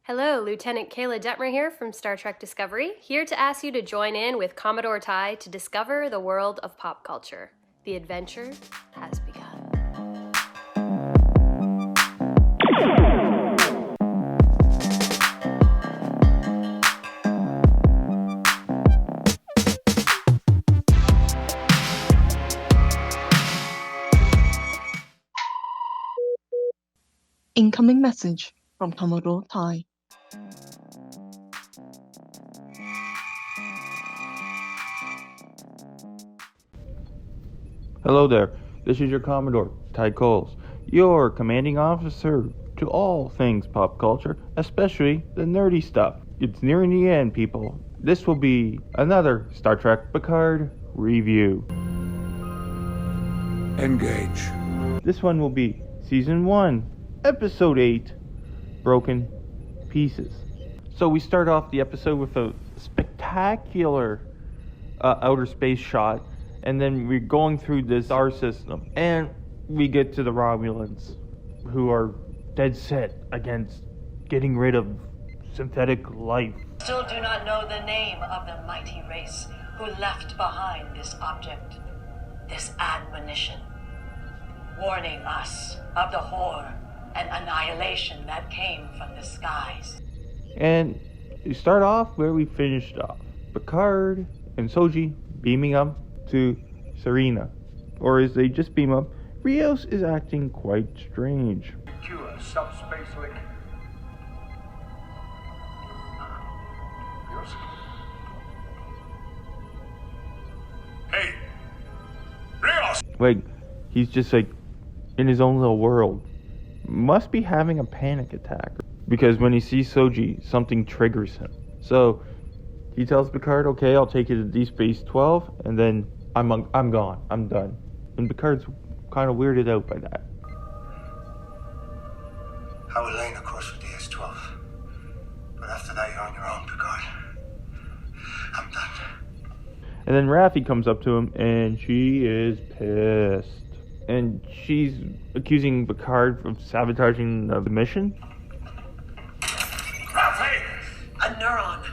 Hello, Lieutenant Kayla Detmer here from Star Trek Discovery, here to ask you to join in with Commodore Ty to discover the world of pop culture. The adventure has begun. Incoming message from Commodore Ty. Hello there, this is your Commodore, Ty Coles, your commanding officer to all things pop culture, especially the nerdy stuff. It's nearing the end, people. This will be another Star Trek Picard review. Engage. This one will be Season 1, Episode 8, Broken Pieces. So we start off the episode with a spectacular outer space shot, and then we're going through this star system, and we get to the Romulans, who are dead set against getting rid of synthetic life. Still do not know the name of the mighty race who left behind this object, this admonition, warning us of the horror and annihilation that came from the skies. And we start off where we finished off. Picard and Soji beaming up to Sirena. Or as they just beam up, Rios is acting quite strange. Secure subspace link. Rios? Hey! Rios! Like, he's just like in his own little world. Must be having a panic attack. Because when he sees Soji, something triggers him. So he tells Picard, okay, I'll take you to Deep Space 12, and then I'm gone. I'm done. And Picard's kind of weirded out by that. I will lay a course for DS-12. But after that, you're on your own, Picard. I'm done. And then Raffi comes up to him, and she is pissed. And she's accusing Picard of sabotaging the mission. Raffi! A neuron.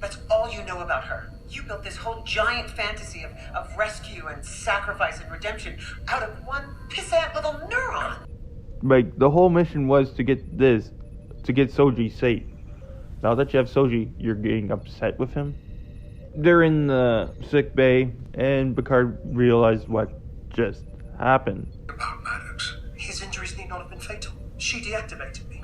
That's all you know about her. You built this whole giant fantasy of rescue and sacrifice and redemption out of one pissant little neuron. Like, the whole mission was to get Soji safe. Now that you have Soji, you're getting upset with him. They're in the sick bay, and Picard realized what just happened. About Maddox. His injuries need not have been fatal. She deactivated me.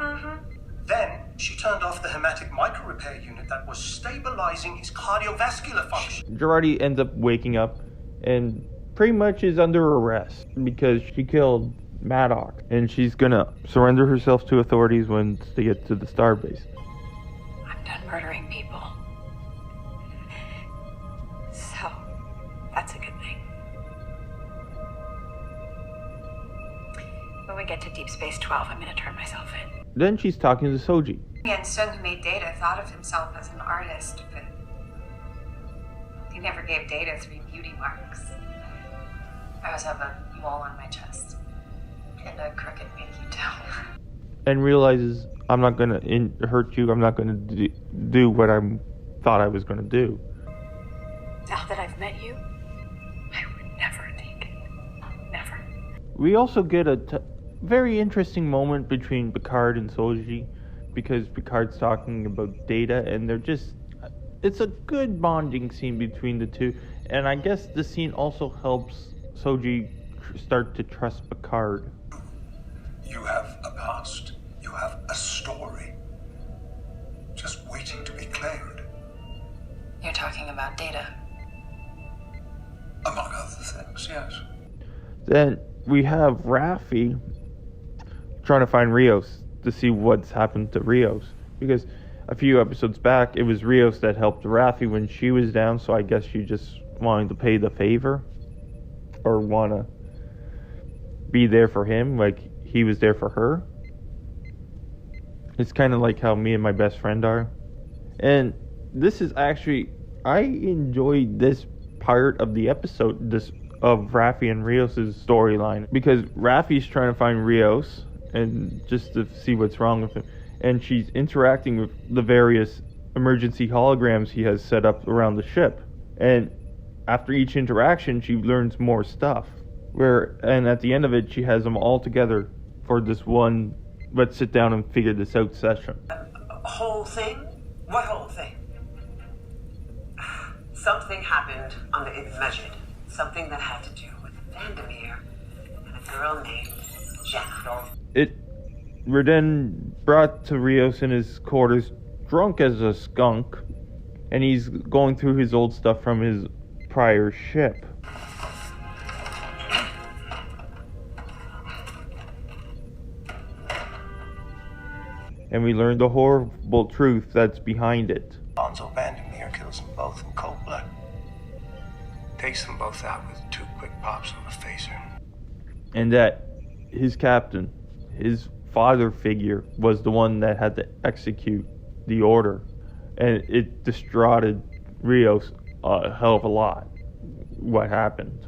Then, she turned off the hematic micro-repair unit that was stabilizing his cardiovascular function. Jurati ends up waking up and pretty much is under arrest because she killed Maddox, and she's gonna surrender herself to authorities once they get to the starbase. I'm done murdering people. So, that's a good thing. When we get to Deep Space 12, I'm gonna turn myself in. Then she's talking to Soji. And Sun, who made Data, thought of himself as an artist, but he never gave Data 3 beauty marks. I always have a mole on my chest and a crooked pinky toe. And realizes, I'm not gonna hurt you, I'm not gonna do what I thought I was gonna do. Now that I've met you, I would never take it. Never. We also get a very interesting moment between Picard and Soji, because Picard's talking about Data, and it's a good bonding scene between the two, and I guess the scene also helps Soji start to trust Picard. You have a past. You have a story. Just waiting to be cleared. You're talking about Data. Among other things, yes. Then we have Raffi trying to find Rios to see what's happened to Rios, because a few episodes back it was Rios that helped Raffi when she was down, so I guess she just wanted to pay the favor or want to be there for him like he was there for her. It's kind of like how me and my best friend are. And this is actually, I enjoyed this part of the episode, of Raffi and Rios' storyline, because Raffi's trying to find Rios and just to see what's wrong with him, and she's interacting with the various emergency holograms he has set up around the ship. And after each interaction, she learns more stuff. And at the end of it, she has them all together for this one, let's sit down and figure this out session. Whole thing? What whole thing? Something happened on the Invade. Something that had to do with Vandermeer and a girl named Janna. We're then brought to Rios in his quarters, drunk as a skunk, and he's going through his old stuff from his prior ship. And we learned the horrible truth that's behind it. Bonzo Vandermeer kills them both in cold blood. Takes them both out with 2 quick pops on the phaser. And that his captain, his father figure, was the one that had to execute the order. And it distraughted Rios a hell of a lot, what happened.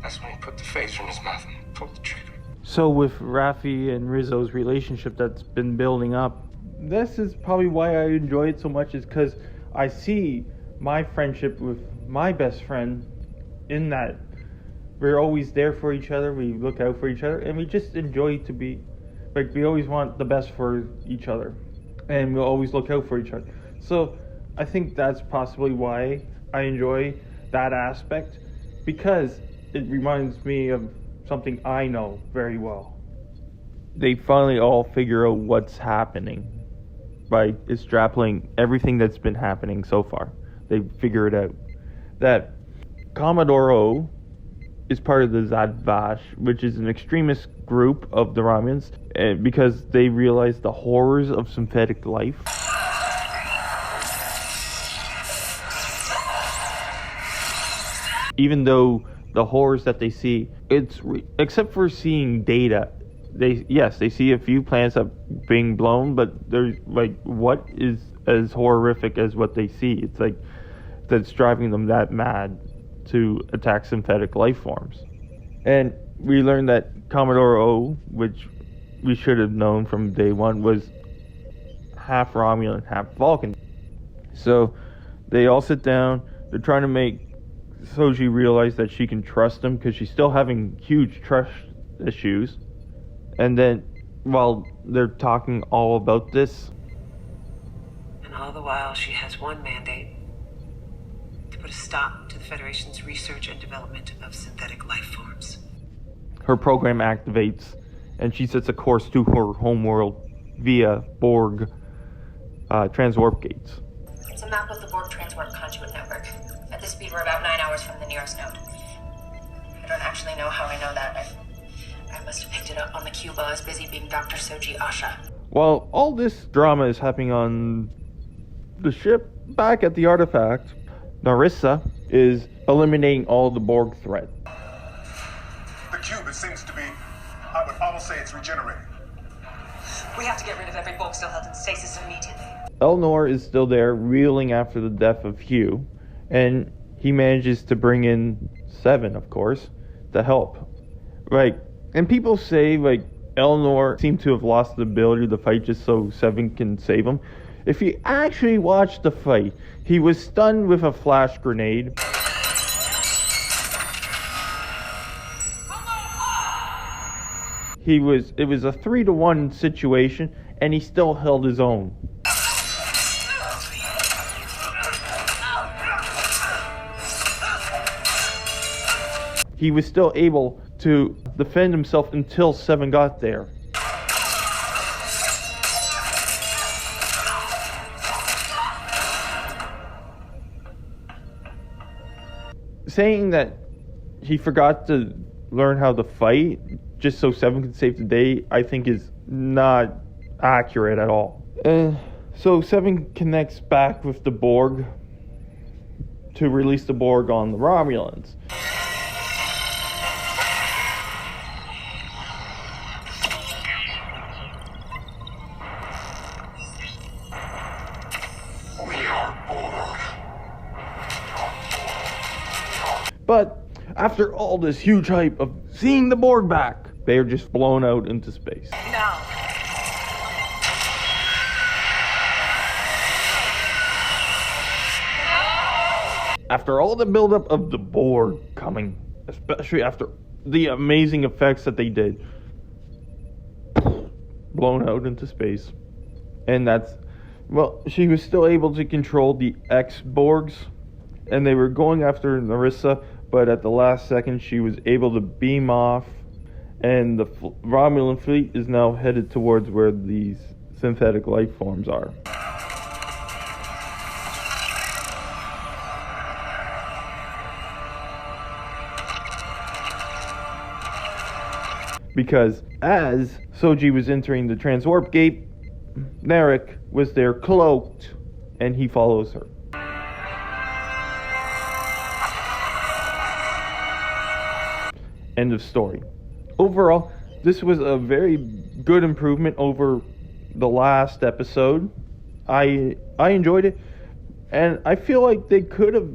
That's when he put the phaser in his mouth and pulled the trigger. So with Raffi and Rizzo's relationship that's been building up, this is probably why I enjoy it so much, is because I see my friendship with my best friend in that we're always there for each other, we look out for each other, and we just enjoy to be, like, we always want the best for each other, and we'll always look out for each other. So I think that's possibly why I enjoy that aspect, because it reminds me of something I know very well. They finally all figure out what's happening by extrapolating everything that's been happening so far. They figure it out. That Commodore O is part of the Zhat Vash, which is an extremist group of the Romulans, because they realize the horrors of synthetic life. Even though the horrors that they see, except for seeing data, they see a few planets being blown, but there's like, what is as horrific as what they see? It's like that's driving them that mad to attack synthetic life forms. And we learned that Commodore O, which we should have known from day one, was half Romulan, half Vulcan. So they all sit down, they're trying to make Soji realize that she can trust him, because she's still having huge trust issues. And then while they're talking all about this, And all the while, she has one mandate: to put a stop to the Federation's research and development of synthetic life forms. her program activates, and she sets a course to her homeworld via Borg transwarp gates. It's a map of the Borg transport conduit network. At this speed, we're about 9 hours from the nearest node. I don't actually know how I know that. I must have picked it up on the cube while I was busy being Dr. Soji Asha. While all this drama is happening on the ship back at the artifact, Narissa is eliminating all the Borg threat. The cube, it seems to be, I would almost say it's regenerating. We have to get rid of every Borg still held in stasis immediately. Elnor is still there, reeling after the death of Hugh, and he manages to bring in S.1, of course, to help. And people say, Elnor seemed to have lost the ability to fight just so S.1 can save him. If you actually watch the fight, he was stunned with a flash grenade. It was a 3-to-1 situation, and he still held his own. He was still able to defend himself until S.1 got there. Saying that he forgot to learn how to fight just so S.1 could save the day, I think is not accurate at all. So S.1 connects back with the Borg to release the Borg on the Romulans. But after all this huge hype of seeing the Borg back, They are just blown out into space. Now. After all the buildup of the Borg coming, especially after the amazing effects that they did, blown out into space. And she was still able to control the X-Borgs, and they were going after Narissa, but at the last second she was able to beam off, and the Romulan fleet is now headed towards where these synthetic life forms are. Because as Soji was entering the transwarp gate, Narek was there cloaked, and he follows her. End of story. Overall, this was a very good improvement over the last episode. I enjoyed it, and I feel like they could have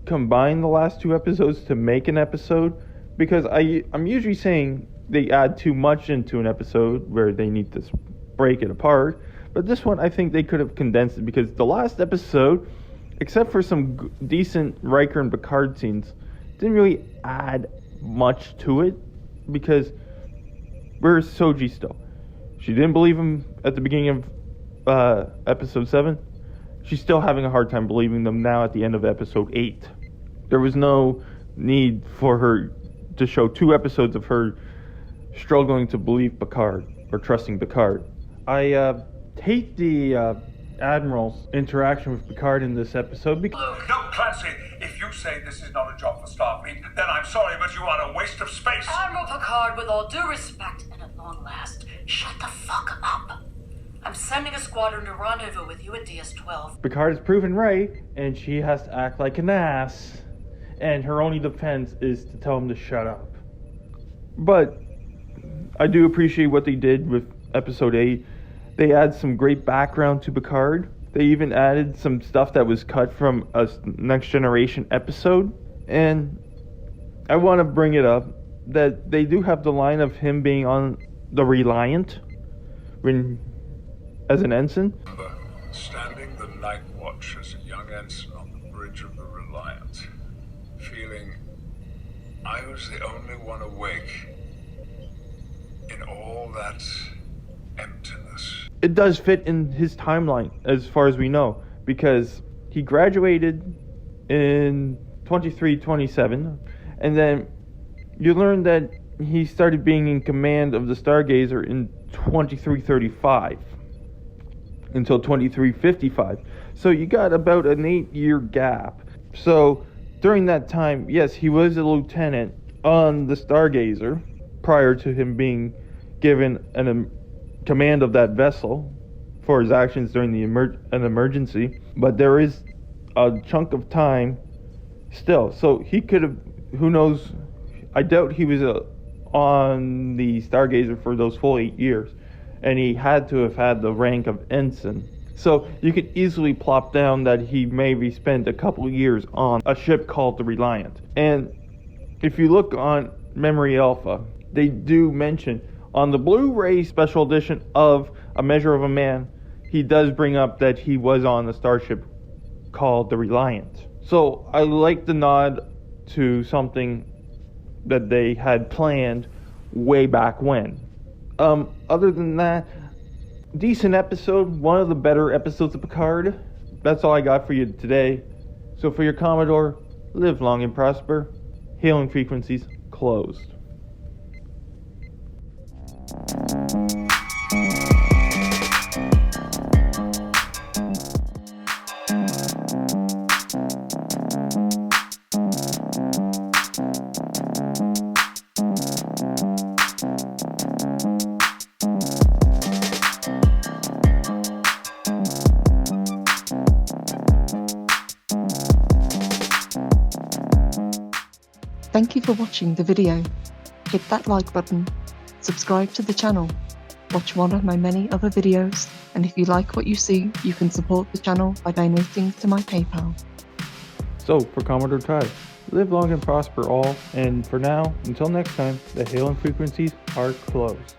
combined the last two episodes to make an episode, because I'm usually saying they add too much into an episode where they need to break it apart. But this one, I think they could have condensed it, because the last episode, except for some decent Riker and Picard scenes, didn't really add much to it, because where's Soji still? She didn't believe him at the beginning of episode 7. She's still having a hard time believing them now at the end of episode 8. There was no need for her to show 2 episodes of her struggling to believe Picard or trusting Picard. I hate the Admiral's interaction with Picard in this episode because... No, Clancy, if you say this is not a job for Starfleet, then I'm sorry, but you are a waste of space. Admiral Picard, with all due respect and at long last, shut the fuck up. I'm sending a squadron to rendezvous with you at DS-12. Picard is proven right, and she has to act like an ass, and her only defense is to tell him to shut up. But I do appreciate what they did with episode 8. They add some great background to Picard. They even added some stuff that was cut from a Next Generation episode. And I want to bring it up that they do have the line of him being on the Reliant as an ensign. Standing the night watch as a young ensign on the bridge of the Reliant, feeling I was the only one awake in all that emptiness. It does fit in his timeline as far as we know, because he graduated in 2327, and then you learn that he started being in command of the Stargazer in 2335 until 2355. So you got about an 8-year gap. So during that time, yes, he was a lieutenant on the Stargazer prior to him being given command of that vessel for his actions during an emergency. But there is a chunk of time still. So he could have, who knows, I doubt he was on the Stargazer for those full 8 years. And he had to have had the rank of ensign. So you could easily plop down that he maybe spent a couple of years on a ship called the Reliant. And if you look on Memory Alpha, they do mention on the Blu-ray special edition of A Measure of a Man, he does bring up that he was on a starship called the Reliant. So I like the nod to something that they had planned way back when. Other than that, decent episode, one of the better episodes of Picard. That's all I got for you today. So for your Commodore, live long and prosper. Hailing frequencies closed. Thank you for watching the video. Hit that like button, subscribe to the channel, watch one of my many other videos, and if you like what you see, you can support the channel by donating to my PayPal. So for Commodore Ty, Live long and prosper all, and for now, until next time, the hailing frequencies are closed.